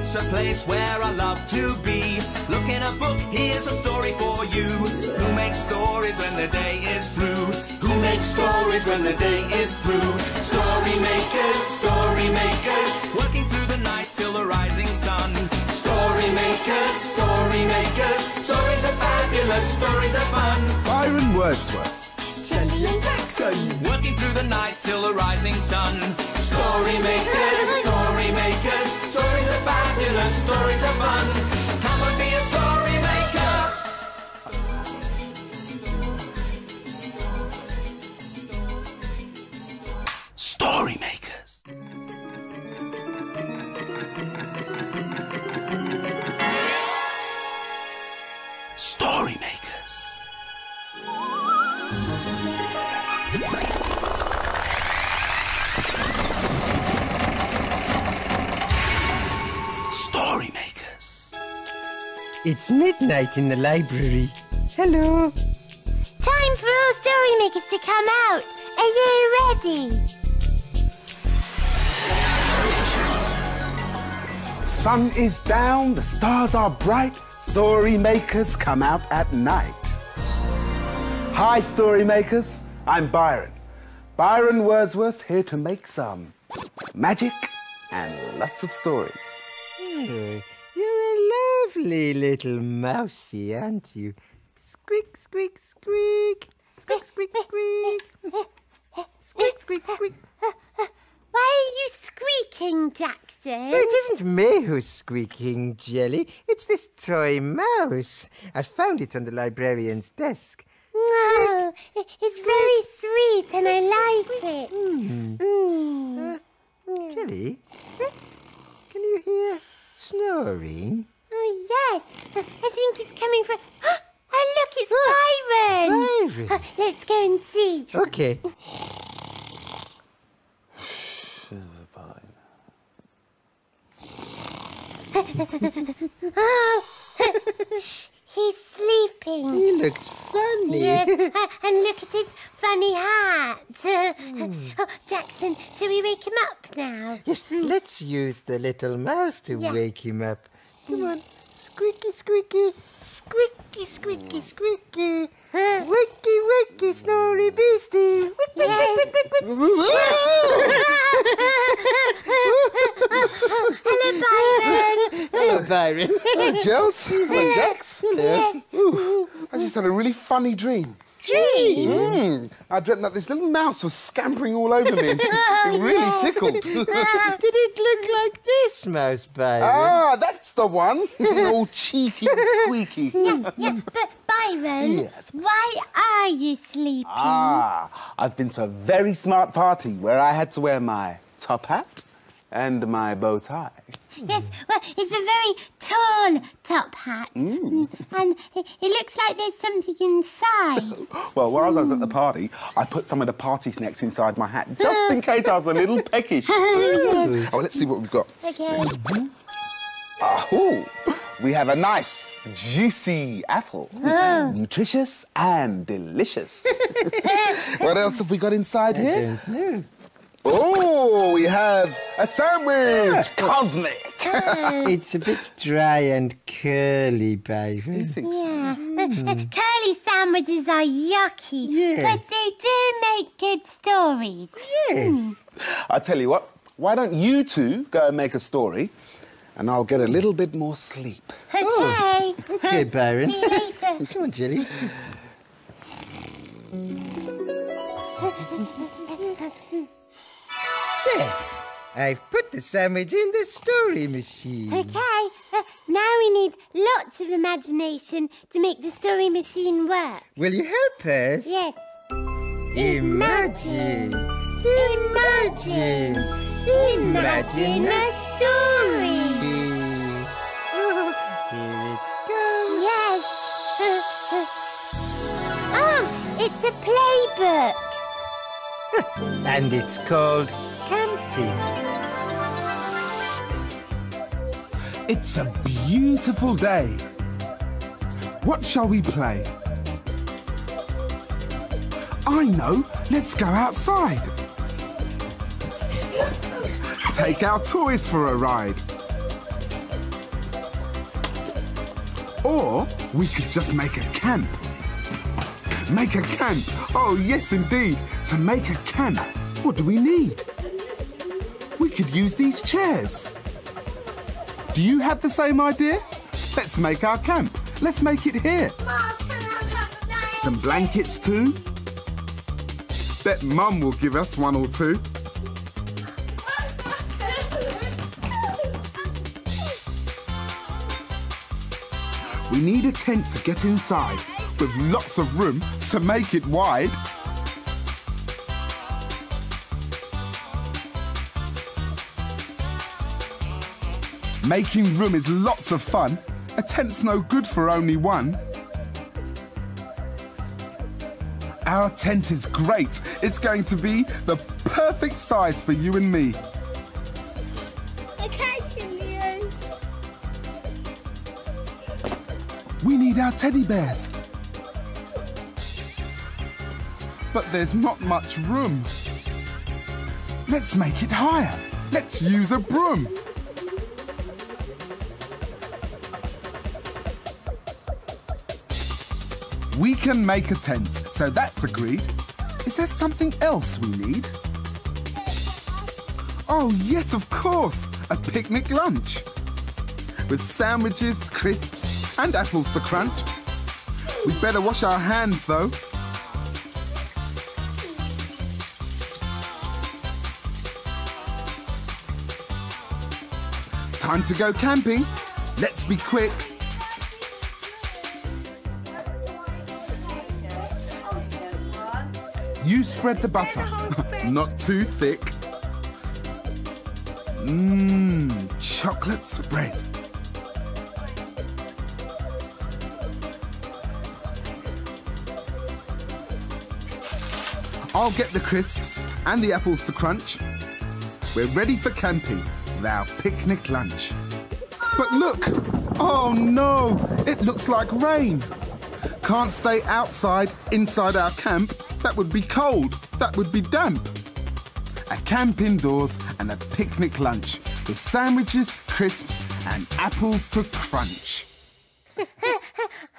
It's a place where I love to be. Look in a book, here's a story for you. Who makes stories when the day is through? Who makes stories when the day is through? Story makers, working through the night till the rising sun. Story makers, stories are fabulous, stories are fun. Byron Wordsworth. Shelley and Jackson, working through the night till the rising sun. Story makers, stories are fabulous, stories are fun. Come and be a story maker. Story makers. Story makers. Story makers. It's midnight in the library. Hello. time for all story makers to come out. Are you ready? Sun is down, the stars are bright, story makers come out at night. Hi, story makers. I'm Byron. Byron Wordsworth, here to make some magic and lots of stories. Oh, you're a lovely little mousey, aren't you? Squeak, squeak, squeak. Squeak, squeak, squeak. Squeak, squeak, squeak. Why are you squeaking, Jackson? It isn't me who's squeaking, Jelly. It's this toy mouse. I found it on the librarian's desk. No, it's very sweet and I like it. Jelly, can you hear snoring? Oh, yes. I think it's coming from... Oh, look, it's Byron. Byron. Let's go and see. Okay. Oh, shh, he's sleeping. He looks funny. Yes, and look at his funny hat. Oh, Jackson, shall we wake him up now? Yes, let's use the little mouse to wake him up. Come on. Squeaky, squeaky. Squeaky, squeaky, squeaky. Wakey, wakey, snory beastie. Wick, wick, wick, wick, wick, wick. Hello, Byron. Hello, Byron. Hello, Gels. Hello, Jax. Hello. Yes. Ooh, I just had a really funny dream. Dream? I dreamt that this little mouse was scampering all over me. It really tickled. Did it look like this, Mouse Byron? Ah, that's the one. All cheeky and squeaky. Yeah, but Byron, Yes. why are you sleeping? I've been to a very smart party where I had to wear my top hat and my bow tie. Yes, well, it's a very tall top hat. And it looks like there's something inside. Well, while I was at the party, I put some of the party snacks inside my hat just in case I was a little peckish. Oh, let's see what we've got. Okay. Oh, we have a nice, juicy apple. Nutritious and delicious. What else have we got inside here? Oh, we have a sandwich. Cosmic. It's a bit dry and curly, Byron. You think so? Yeah. Curly sandwiches are yucky, Yes. but they do make good stories. Yes. I'll tell you what, why don't you two go and make a story and I'll get a little bit more sleep. Okay. Okay, Byron. See you later. Come on, Jelly. There. I've put the sandwich in the story machine. Okay. Now we need lots of imagination to make the story machine work. Will you help us? Yes. Imagine. Imagine. Imagine a story. Here it goes. Yes. Oh, it's a playbook. And it's called Camping. It's a beautiful day. What shall we play? I know. Let's go outside. Take our toys for a ride. Or we could just make a camp. Make a camp. Oh, yes, indeed. To make a camp, what do we need? We could use these chairs. Do you have the same idea? Let's make our camp. Let's make it here. Some blankets too. Bet Mum will give us one or two. We need a tent to get inside with lots of room to make it wide. Making room is lots of fun. A tent's no good for only one. Our tent is great. It's going to be the perfect size for you and me. We need our teddy bears. But there's not much room. Let's make it higher. Let's use a broom. We can make a tent, so that's agreed. Is there something else we need? Oh, yes, of course. A picnic lunch. With sandwiches, crisps, and apples to crunch. We'd better wash our hands, though. Time to go camping. Let's be quick. You spread the butter. Not too thick. Chocolate spread. I'll get the crisps and the apples to crunch. We're ready for camping with our picnic lunch. But look! Oh no! It looks like rain. Can't stay outside, inside our camp. That would be cold. That would be damp. A camp indoors and a picnic lunch with sandwiches, crisps and apples to crunch.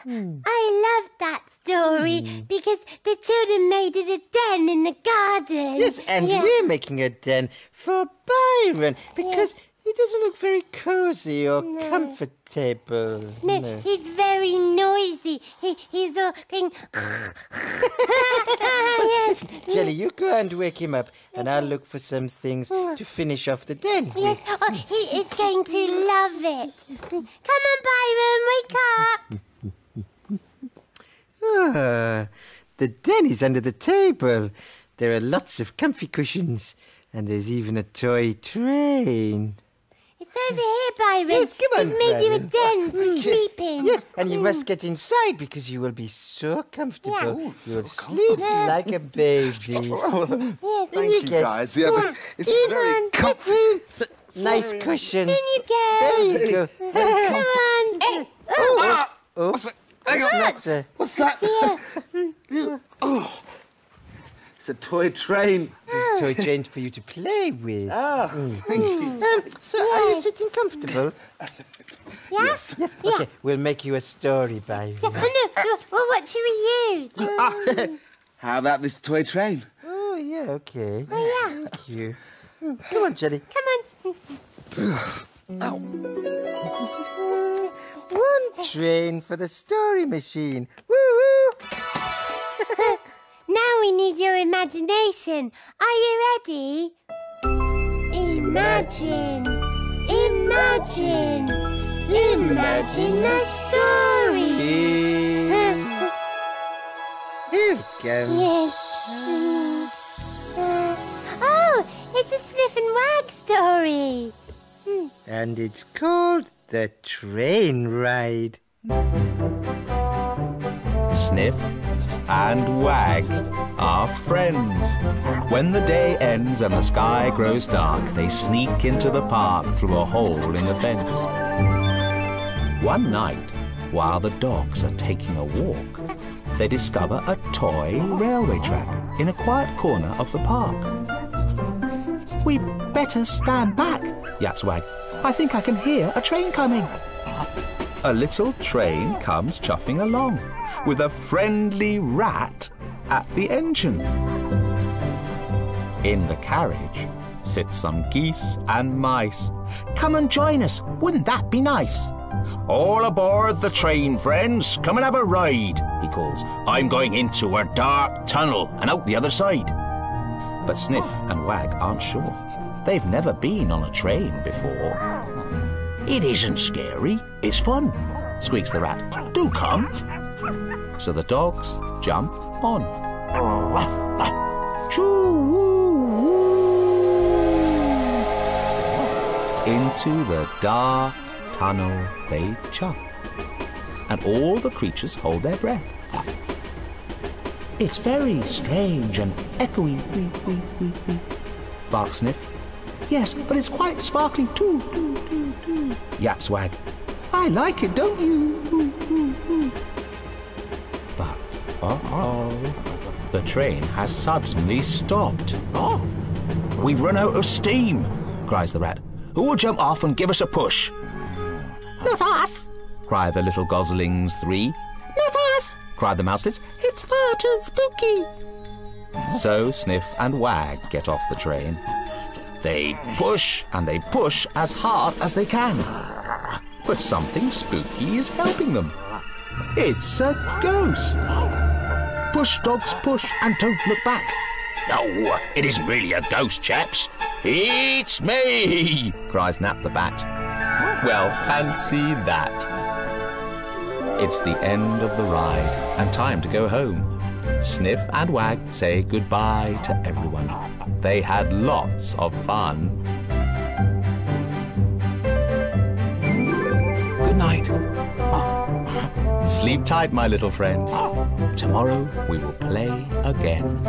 I love that story because the children made it a den in the garden. Yes, and we're making a den for Byron because he doesn't look very cosy or comfortable. No, he's very noisy. He's all going... Yes. Jelly, you go and wake him up and I'll look for some things to finish off the den. Yes, he is going to love it. Come on, Byron, wake up. The den is under the table. There are lots of comfy cushions and there's even a toy train. It's over here, Byron. Yes, come on, We've made you a Byron. den to sleep in. Yes, and you must get inside because you will be so comfortable. Yeah. Oh, You'll so sleep like a baby. Yes, Thank you, guys. Yeah, it's very comfy. Nice cushions. In you go. There you go. Come on. Oh, Hang on. that's What's that? Oh, it's a toy train. This is a toy train for you to play with. Thank you. So, are you sitting comfortable? Yes? Yes. Okay, we'll make you a story, Byron. No, well, what should we use? How about this toy train? Oh, yeah, okay. Oh, yeah. Thank you. Come on, Jelly. Come on. One train for the story machine. Woo-hoo! Now we need your imagination. Are you ready? Imagine. Imagine. Imagine a story. Here it comes. Yes. Oh, it's a Sniff and Wag story. And it's called The Train Ride. Sniff and Wag are friends. When the day ends and the sky grows dark, they sneak into the park through a hole in the fence. One night, while the dogs are taking a walk, they discover a toy railway track in a quiet corner of the park. "We better stand back," yaps Wag. "I think I can hear a train coming." a little train comes chuffing along with a friendly rat at the engine. In the carriage sit some geese and mice. Come and join us, wouldn't that be nice? All aboard the train, friends, come and have a ride, he calls. I'm going into a dark tunnel and out the other side. But Sniff and Wag aren't sure. They've never been on a train before. It isn't scary, it's fun, squeaks the rat. Do come. So the dogs jump on. Into the dark tunnel they chuff, and all the creatures hold their breath. It's very strange and echoey, wee, wee, wee, wee, barks Sniff. Yes, but it's quite sparkling too, yaps Wag. I like it, don't you? But, the train has suddenly stopped. Oh, we've run out of steam, cries the rat. Who will jump off and give us a push? Not us, cry the little goslings three. Not us, cried the mouselets. It's far too spooky. So Sniff and Wag get off the train. They push and they push as hard as they can. But something spooky is helping them. It's a ghost. Push, dogs, push, and don't look back. No, it isn't really a ghost, chaps. It's me, cries Nap the Bat. Well, fancy that. It's the end of the ride and time to go home. Sniff and Wag say goodbye to everyone. They had lots of fun. Good night. Sleep tight, my little friends. Tomorrow we will play again.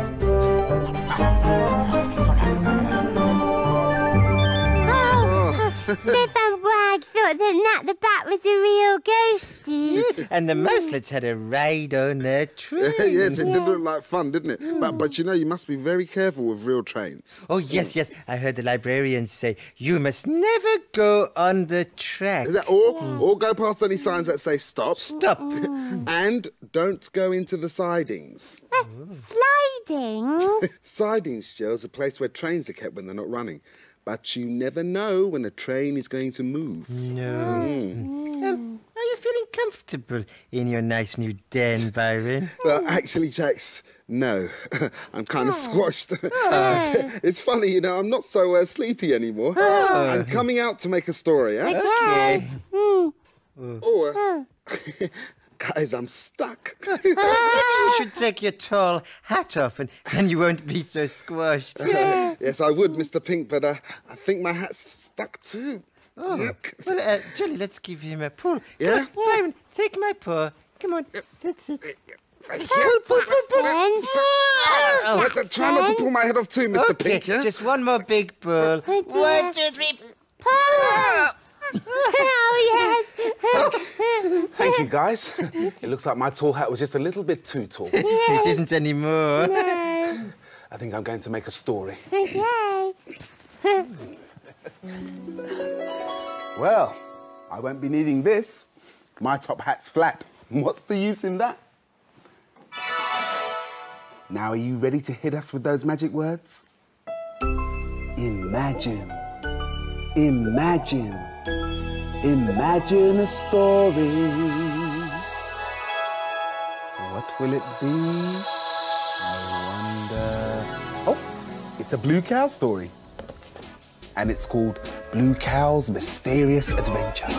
Sniff and Wag thought that Nat the Bat was a real ghostie. And the mouselets had a ride on their train. Yes, it did look like fun, didn't it? But you know, you must be very careful with real trains. Oh, yes. I heard the librarian say, you must never go on the track. Or go past any signs that say stop. Stop. And don't go into the sidings. Sliding? Sidings, Joe, is a place where trains are kept when they're not running. But you never know when a train is going to move. No. Are you feeling comfortable in your nice new den, Byron? Well, actually, Jax, no. I'm kind of squashed. It's funny, you know, I'm not so sleepy anymore. I'm coming out to make a story, eh? Okay. Guys, I'm stuck. You should take your tall hat off and you won't be so squashed. Yes, I would, Mr. Pink, but I think my hat's stuck too. Oh. Yuck. Well, Jelly, let's give him a pull. Yeah? Come on, Byron, take my paw. Come on, that's it. Pull. Try not to pull my head off too, Mr. Pink, yeah? Just one more big pull. 1, 2, 3. Pull! Oh, yes. Thank you, guys. It looks like my tall hat was just a little bit too tall. It isn't anymore. No. I think I'm going to make a story. Okay. Well, I won't be needing this. My top hat's flat. What's the use in that? Now, are you ready to hit us with those magic words? Imagine. Imagine. Imagine a story. What will it be? I wonder... Oh, it's a blue cow story. And it's called Blue Cow's Mysterious Adventure.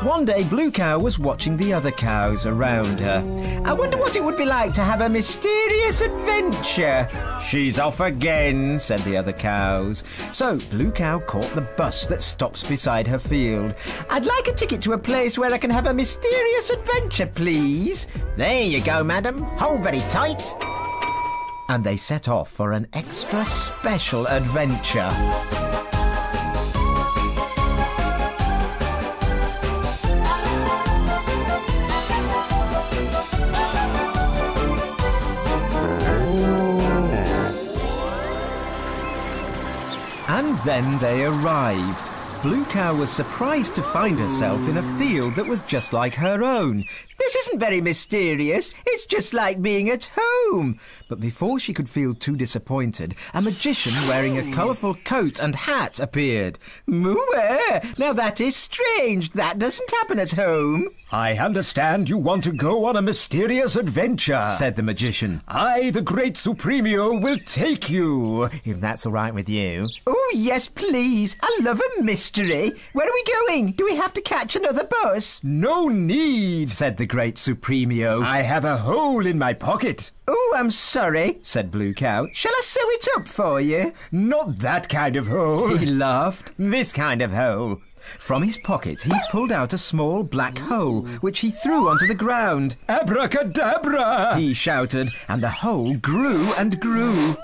One day, Blue Cow was watching the other cows around her. I wonder what it would be like to have a mysterious adventure. She's off again, said the other cows. So Blue Cow caught the bus that stops beside her field. I'd like a ticket to a place where I can have a mysterious adventure, please. There you go, madam. Hold very tight. And they set off for an extra special adventure. And then they arrived. Blue Cow was surprised to find herself in a field that was just like her own. This isn't very mysterious. It's just like being at home. But before she could feel too disappointed, a magician wearing a colourful coat and hat appeared. Moo-eh! Now that is strange. That doesn't happen at home. I understand you want to go on a mysterious adventure, said the magician. I, the great Supremio, will take you, if that's all right with you. Oh, yes, please. I love a mystery. Where are we going? Do we have to catch another bus? No need, said the great Supremio. I have a hole in my pocket. Oh, I'm sorry, said Blue Cow. Shall I sew it up for you? Not that kind of hole. He laughed. This kind of hole. From his pocket, he pulled out a small black hole, which he threw onto the ground. Abracadabra! He shouted, and the hole grew and grew.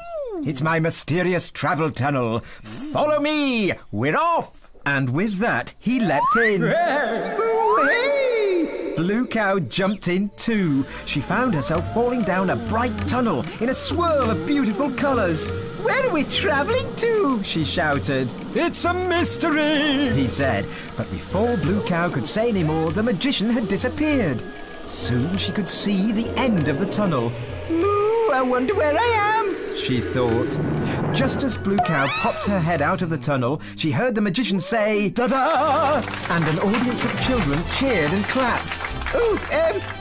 It's my mysterious travel tunnel. Follow me! We're off! And with that, he leapt in. Hooray! Blue Cow jumped in too. She found herself falling down a bright tunnel in a swirl of beautiful colours. Where are we travelling to? She shouted. It's a mystery, he said. But before Blue Cow could say any more, the magician had disappeared. Soon she could see the end of the tunnel. Moo, I wonder where I am, she thought. Just as Blue Cow popped her head out of the tunnel, she heard the magician say, "Ta-da!" And an audience of children cheered and clapped. Oh,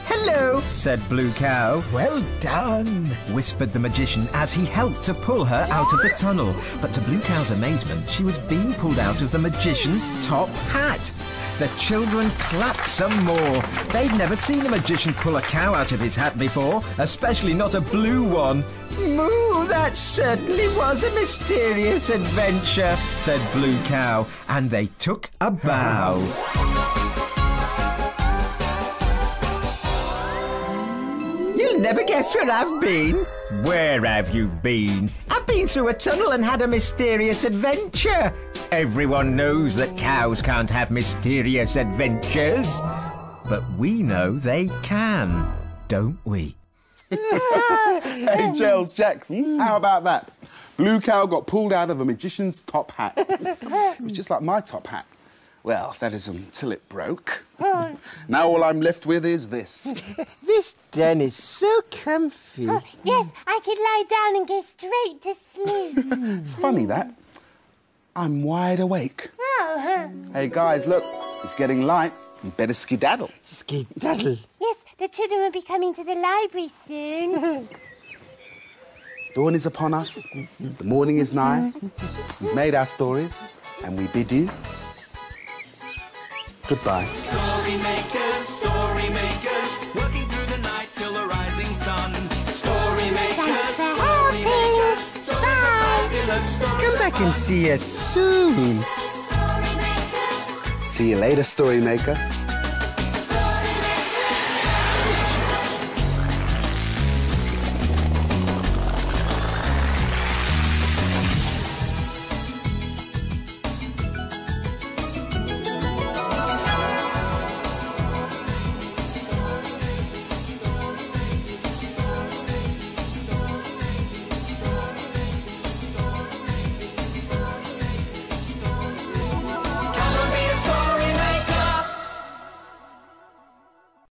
hello, said Blue Cow. Well done, whispered the magician as he helped to pull her out of the tunnel. But to Blue Cow's amazement, she was being pulled out of the magician's top hat. The children clapped some more. They'd never seen a magician pull a cow out of his hat before, especially not a blue one. Moo, that certainly was a mysterious adventure, said Blue Cow, and they took a bow. You'll never guess where I've been. Where have you been? I've been through a tunnel and had a mysterious adventure. Everyone knows that cows can't have mysterious adventures. But we know they can, don't we? Hey, Giles Jackson, how about that? Blue Cow got pulled out of a magician's top hat. It was just like my top hat. Well, that is until it broke. Now all I'm left with is this. This den is so comfy. Oh, yes, I could lie down and go straight to sleep. It's funny, that. I'm wide awake. Oh, Hey, guys, look. It's getting light. You better skedaddle. Skedaddle. yes, the children will be coming to the library soon. Dawn is upon us. The morning is nigh. We've made our stories, and we bid you goodbye. Story makers, working through the night till the rising sun. Story makers, stories are fabulous. Come back and see us soon. See you later, Story Maker.